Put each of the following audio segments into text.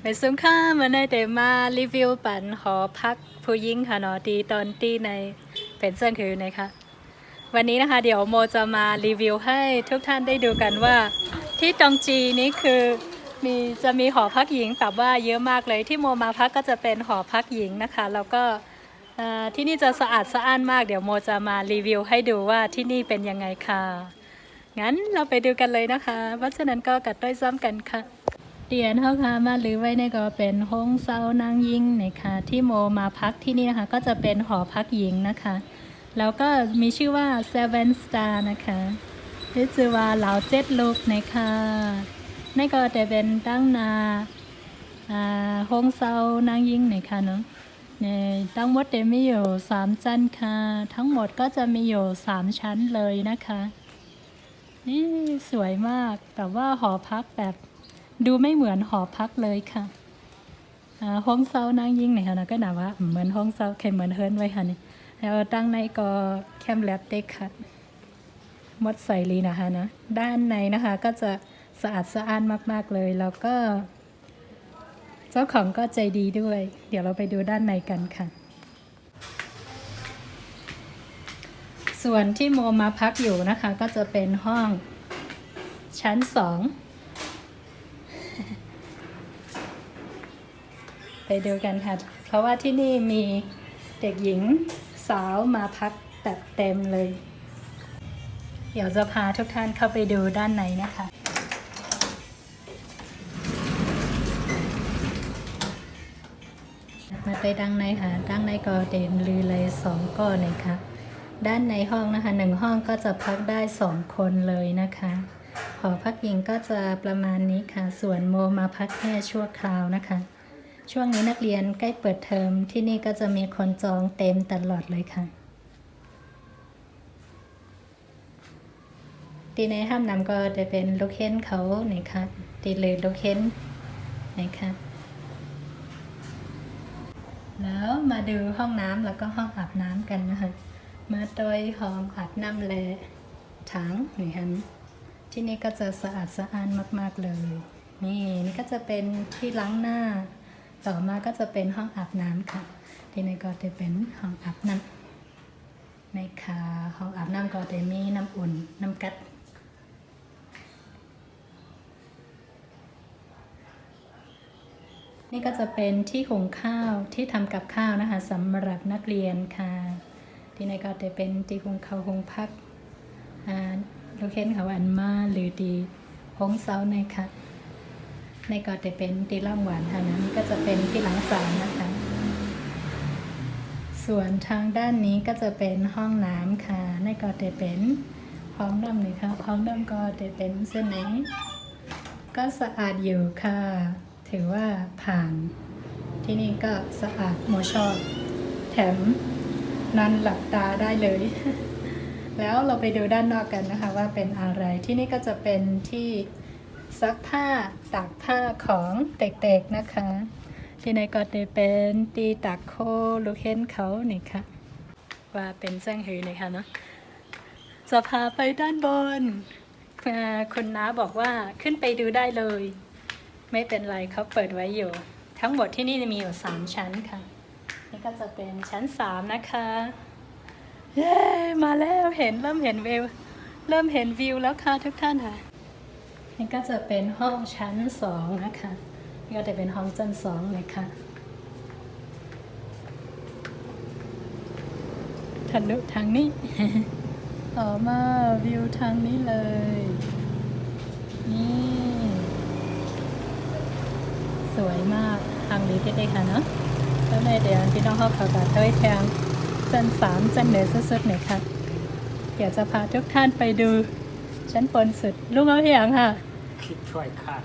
ไปซุ้มค่ามาในเดมารีวิวปันหอพักผู้หญิงค่ะเนาะดีตอนที่ในเป็นเส้นคือไหนคะวันนี้นะคะเดี๋ยวโมจะมารีวิวให้ทุกท่านได้ดูกันว่าที่ตองจีนี้คือจะมีหอพักหญิงแบบว่าเยอะมากเลยที่โมมาพักก็จะเป็นหอพักหญิงนะคะแล้วก็ที่นี่จะสะอาดสะอ้านมากเดี๋ยวโมจะมารีวิวให้ดูว่าที่นี่เป็นยังไงค่ะงั้นเราไปดูกันเลยนะคะเพราะฉะนั้นก็กัดด้วยซ้ำกันค่ะเตียนเฮาค่ะมาหรือไว้ในก็เป็นห้องเซานางยิงนะคะที่โมมาพักที่นี่นะคะก็จะเป็นหอพักหญิงนะคะแล้วก็มีชื่อว่า Seven Star นะคะที่ชื่อว่าเหลาเจ็ดลูกนะคะนี่ก็จะเป็นตั้งนาห้องเซานางยิงนะคะเนาะทั้งหมดจะมีอยู่3ชั้นค่ะทั้งหมดก็จะมีอยู่3ชั้นเลยนะคะนี่สวยมากแต่ว่าหอพักแบบดูไม่เหมือนหอพักเลยค่ะห้องเซานางยิงเนี่ยค่ะนะก็หนาว่าเหมือนห้องเซาแค่เหมือนเฮิร์นไว้ค่ะนี่แล้วตั้งในก็แคมแลบเด็กค่ะมดใส่ลีนะคะนะด้านในนะคะก็จะสะอาดสะอ้านมากๆเลยแล้วก็เจ้าของก็ใจดีด้วยเดี๋ยวเราไปดูด้านในกันค่ะส่วนที่โมมาพักอยู่นะคะก็จะเป็นห้องชั้น2ไปดูกันค่ะเพราะว่าที่นี่มีเด็กหญิงสาวมาพักแบบเต็มเลยเดี๋ยวจะพาทุกท่านเข้าไปดูด้านในนะคะมาไปด้านในค่ะด้านในก็เด่นลือเลย2ก้อนเลยค่ะด้านในห้องนะคะ1ห้องก็จะพักได้2คนเลยนะคะหอพักหญิงก็จะประมาณนี้ค่ะส่วนโมมาพักแค่ชั่วคราวนะคะช่วงนี้นักเรียนใกล้เปิดเทอมที่นี่ก็จะมีคนจองเต็มตลอดเลยค่ะที่ในห้ามนำก็จะเป็นลูกเห็นเขาเนี่ยค่ะตีเลยลูกเห็นนะคะแล้วมาดูห้องน้ำแล้วก็ห้องอาบน้ำกันนะคะมาโดยห้องอาบน้ำและถังนี่ค่ะที่นี่ก็จะสะอาดสะอ้านมากๆเลยนี่ก็จะเป็นที่ล้างหน้าต่อมาก็จะเป็นห้องอาบน้ำค่ะที่นี่ก็จะเป็นห้องอาบน้ำในค่ะห้องอาบน้ำก็จะมีน้ำอุ่นน้ำกัดนี่ก็จะเป็นที่หุงข้าวที่ทำกับข้าวนะคะสำหรับนักเรียนค่ะที่นี่ก็จะเป็นที่หุงข้าวหุงพักลูกเห็นเขาอันมาหรือดีห้องเซาในค่ะในก็จะเป็นที่ล่างหวานค่ะนะนี่ก็จะเป็นที่ล้างจานนะคะส่วนทางด้านนี้ก็จะเป็นห้องน้ำค่ะในก็จะเป็นห้องน้ำนี่ค่ะห้องน้ำก็จะเป็นเส้นไหนก็สะอาดอยู่ค่ะถือว่าผ่านที่นี่ก็สะอาดโมชอบแถมนอนหลับตาได้เลย แล้วเราไปดูด้านนอกกันนะคะว่าเป็นอะไรที่นี่ก็จะเป็นที่ซักผ้าตากผ้าของเด็กๆนะคะที่ในก็จะเป็นตีตากโคลูกเห็นเขานี่ค่ะว่าเป็นแจ้งหือนี่ค่ะเนาะจะพาไปด้านบนคุณน้าบอกว่าขึ้นไปดูได้เลยไม่เป็นไรเขาเปิดไว้อยู่ทั้งหมดที่นี่มีอยู่3ชั้นค่ะนี่ก็จะเป็นชั้น3นะคะเย้มาแล้วเริ่มเห็นวิวแล้วค่ะทุกท่านค่ะนี่ก็จะเป็นห้องชั้น2นะคะนี่ก็จะเป็นห้องชั้น2เลยค่ะทะลุทางนี้ ต่อมาวิวทางนี้เลยนี่สวยมากทางนี้เด็กๆค่ะเนาะแล้วในเดี๋ยวพี่น้องเขาขับรถด้วยทางชั้น3ชั้นเหนือสุดๆหน่อยค่ะเดี๋ยวจะพาทุกท่านไปดูชั้นบนสุดลุงเอาเหียงค่ะคิดช่วยค่ะ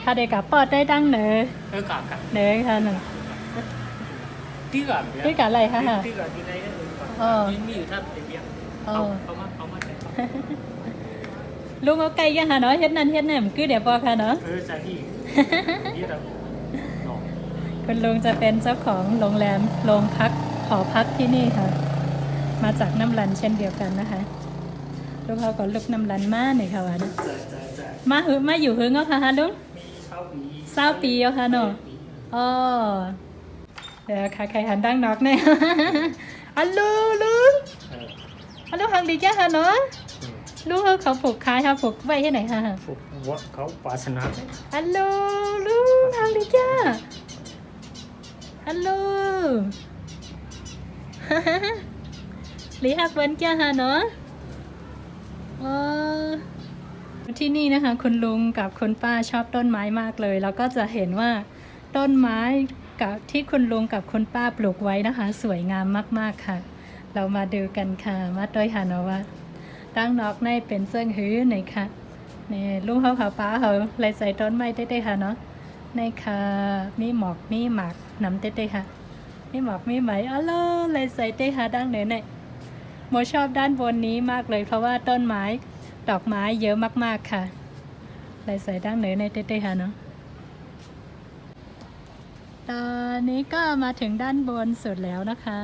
ถ้าเด็กกับปอดได้ดังเหนือค่ะเหนือค่ะหนึ่งที่กับอะไรคะที่กับที่ไหนมีอยู่ท่าเดียวเอามาใส่ลุงเอาไก่ยังหาเนาะเฮ็ดนั่นเฮ็ดนี่มันคือเดี๋ยวพอค่ะเนาะใช่ที่นี่เราคุณลุงจะเป็นเจ้าของโรงแรมโรงพักหอพักที่นี่ค่ะมาจากน้ำรันเช่นเดียวกันนะคะลูกเขาก็ลุกน้ำรันมาหน่อยค่ะวันมาอยู่หึงเอาค่ะฮะลุงมีช 20 ปีแล้วค่ะเนาะอ๋อเดี๋ยวค่ะใครหันดังนอกเนี่ย อัลลูลุงอัลลูหังดีแก่ค่ะเนาะลูกเขาผูกคายค่ะผูกไว้ที่ไหนค่ะ phục vợเขาปาสนา อัลลูลุงหังดีแก่อัลลู lýฮักเว้นแก่ค่ะเนาะที่นี่นะคะคุณลุงกับคุณป้าชอบต้นไม้มากเลยแล้วก็จะเห็นว่าต้นไม้กับที่คุณลุงกับคุณป้าปลูกไว้นะคะ สวยงามมากๆค่ะ เรามาดูกันค่ะมาด้วยค่ะเนาะว่าตั้งนอกในเป็นเสื้อหื้อไหนค่ะนี่ลุงเขาป้าเขาเลยใส่ต้นไม้เต้ๆค่ะเนาะในค่ะมีหมอกมีหมากน้ำเต้ๆค่ะมีหมอกมีไหมอ๋อเลยใส่เต้ค่ะดังเหนือเนี่ยโมชอบด้านบนนี้มากเลยเพราะว่าต้นไม้ดอกไม้เยอะมากๆค่ะเลยใส่ดังเหนือในเต้ๆค่ะเนาะตอนนี้ก็มาถึงด้านบนสุดแล้วนะคะ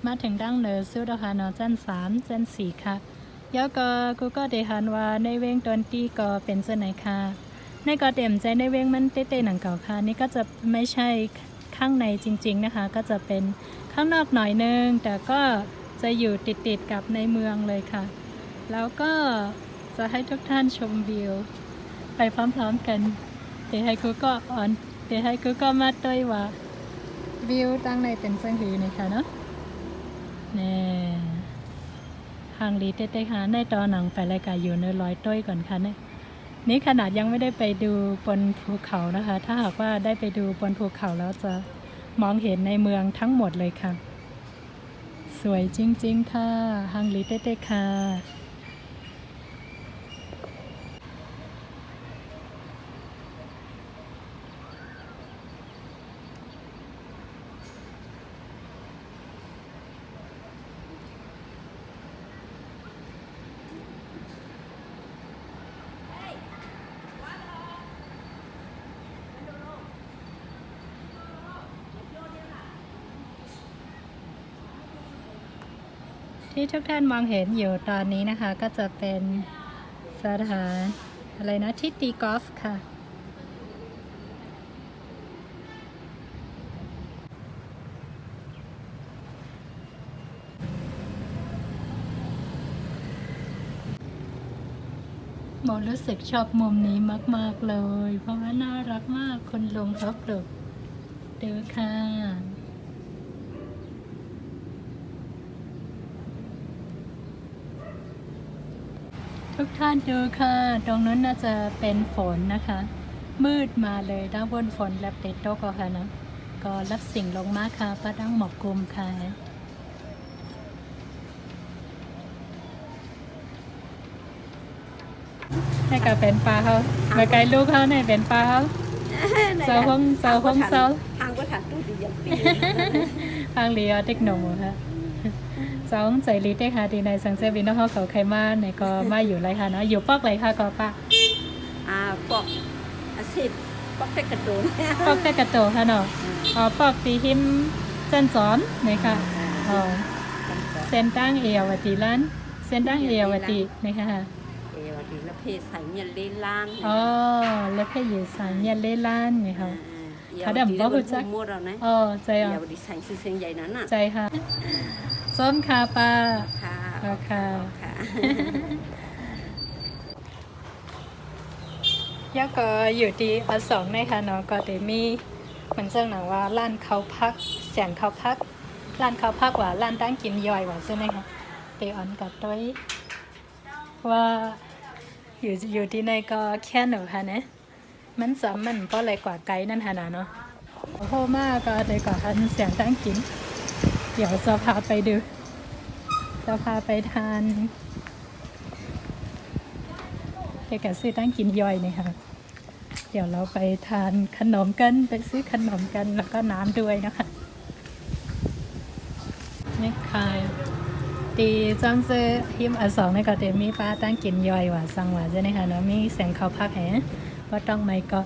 มาถึงด้านเหนือสุดแล้วค่ะเนาะชั้น3ชั้น4ค่ะแล้วก็กูก็ได้หันว่าในเวงตอนตีก็เป็นเส้นไหนค่ะในก็เต็มใจในเวงมันเต้ๆหนังเก่าค่ะนี่ก็จะไม่ใช่ข้างในจริงๆนะคะก็จะเป็นข้างนอกหน่อยนึงแต่ก็จะอยู่ติดๆกับในเมืองเลยค่ะแล้วก็จะให้ทุกท่านชมวิวไปพร้อมๆกันเดี๋ยวให้กูก็มาด้วยว่าวิวตั้งในเป็นสังหือนะคะเนาะนี่ทางลีเต้ๆค่ะในตอนหนังไปรายการอยู่ในร้อยต้อยก่อนค่ะเนี่ยนี่ขนาดยังไม่ได้ไปดูบนภูเขานะคะถ้าหากว่าได้ไปดูบนภูเขาแล้วจะมองเห็นในเมืองทั้งหมดเลยค่ะสวยจริงๆค่ะฮังลีเต้ๆค่ะที่ทุกท่านมองเห็นอยู่ตอนนี้นะคะก็จะเป็นสถานอะไรนะที่ตีกอล์ฟค่ะโมรู้สึกชอบมุมนี้มากๆเลยเพราะว่าน่ารักมากคนลงเขาปลูกดูค่ะทุกท่านดูค่ะตรงนั้นน่าจะเป็นฝนนะคะมืดมาเลยด้านบนฝนแลบติดโต๊ะก็ค่ะนะก็รับสิ่งลงมาค่ะป้าดังหมอกกลุ่มค่ะนี่ก็เป็นปลาเขาเมื่อไกลลูกเขาเนี่ยเป็นปลาเขาเจ้าห้องเซาhàng có thằng tôi thì dập đi ทางเรียเด็กหนุ่มค่ะจ้องใจรีเด็กค่ะที่ในสังเซบินนอกเขาใครมาไหนก็มาอยู่ไรค่ะเนาะอยู่ปอกไรค่ะก็ป้าbọc xịt bọc cái cật đồ ปอกแต่กระโตค่ะเนาะปอกตีหิมจันสอนนี่ค่ะเส้นตั้งเอวตีล้านเส้นตั้งเอวตีนี่ค่ะthì nó phê sải nhận lên lan แล้วแค่อยู่สายเงียนเล่ล้านนี่ค่ะเขาเดิมก็คือจักใจอ่ะ giờ đi sành xinh vậy nó nè ใจค่ะส้มค่ะป้าค่ะแล้วก็อยู่ที่สองในค่ะเนาะก็จะมีเหมือนเจ้าหนังว่าร้านเขาพักแสงเขาพักร้านเขาพักว่าร้านตั้งกินย่อยว่าใช่ไหมคะเตออนกับต้อยว่าอยู่ที่ไหนก็แค่หนูค่ะเนี่ยมันซ้ำมันก็เลยกว่าไกด์นั่นค่ะเนาะโอ้โหมากก็เลยกว่าคันเสียงตั้งกินเดี๋ยวจะพาไปดูจะพาไปทานเกี่ยวกับซื้อตั้งกินย่อยนี่ค่ะเดี๋ยวเราไปทานขนมกันไปซื้อขนมกันแล้วก็น้ำด้วยนะคะนี่ค่ะตีจังซื้อหิมสองในก็เต็มมีป้าตั้งกินย่อยว่าสั่งว่าใช่ไหมคะเนาะมีแสงเขาพักแห่ก็ต้องไม่ก็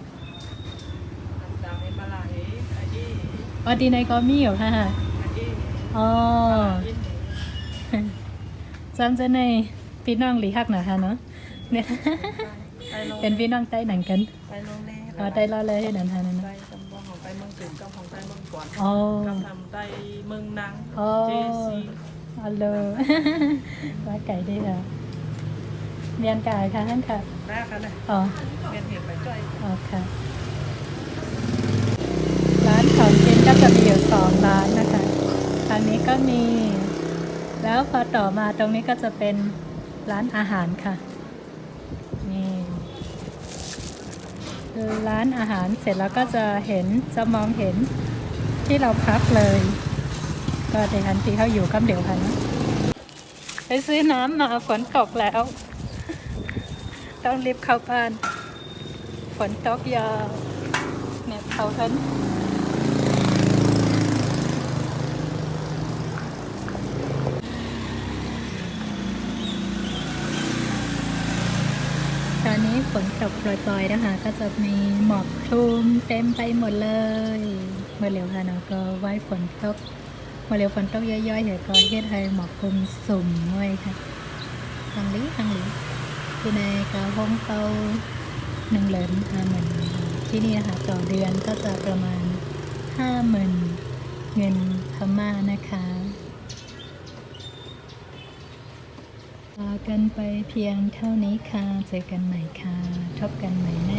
ดีในก็มีอยู่ค่ะจังจะในพี่น้องหลีฮักนะคะเนาะเนี่ยเป็นพี่น้องใต้หนังกัน อ๋อได้รอเลยให้นันทานั่น ได้จำว่าของใต้เมืองตื่นกับของใต้เมืองก่อน อ๋อ กับทำใต้เมืองนัง อ๋อ เจซี อ๋อเลย ว่าไก่ได้ค่ะเมียนไก่ค่ะท่านค่ะ แรกกันเลย อ๋อ เรียนเห็นไปจ้อย อ๋อค่ะ ร้านของกินก็จะมีอยู่2ร้านนะคะทางนี้ก็มี แล้วพอต่อมาตรงนี้ก็จะเป็นร้านอาหารค่ะ นี่ร้านอาหารเสร็จแล้วก็จะมองเห็นที่เราพักเลย ก็ในทันทีเขาอยู่ก็เดี๋ยวค่ะนะไปซื้อน้ำมาฝนตกแล้ว ต้องรีบเข้าบ้าน ฝนตกยาวเนี่ยเขาทันตอนนี้ฝนตกปล่อยๆนะคะ ก็จะมีหมอกคลุมเต็มไปหมดเลยเมื่อเร็วค่ะเนาะก็ไว้ฝนตกเมื่อเร็วฝนตกย่อยๆเดี๋ยวก็เฮ็ดให้หมอกคลุมสุ่มไว้ค่ะทางนี้ที่ในกาห้องเตา1 เหรียญ50,000ที่นี่นะคะต่อเดือนก็จะประมาณ50,000เงินพม่านะคะลากันไปเพียงเท่านี้ค่ะเจอกันใหม่ค่ะพบกันใหม่ใน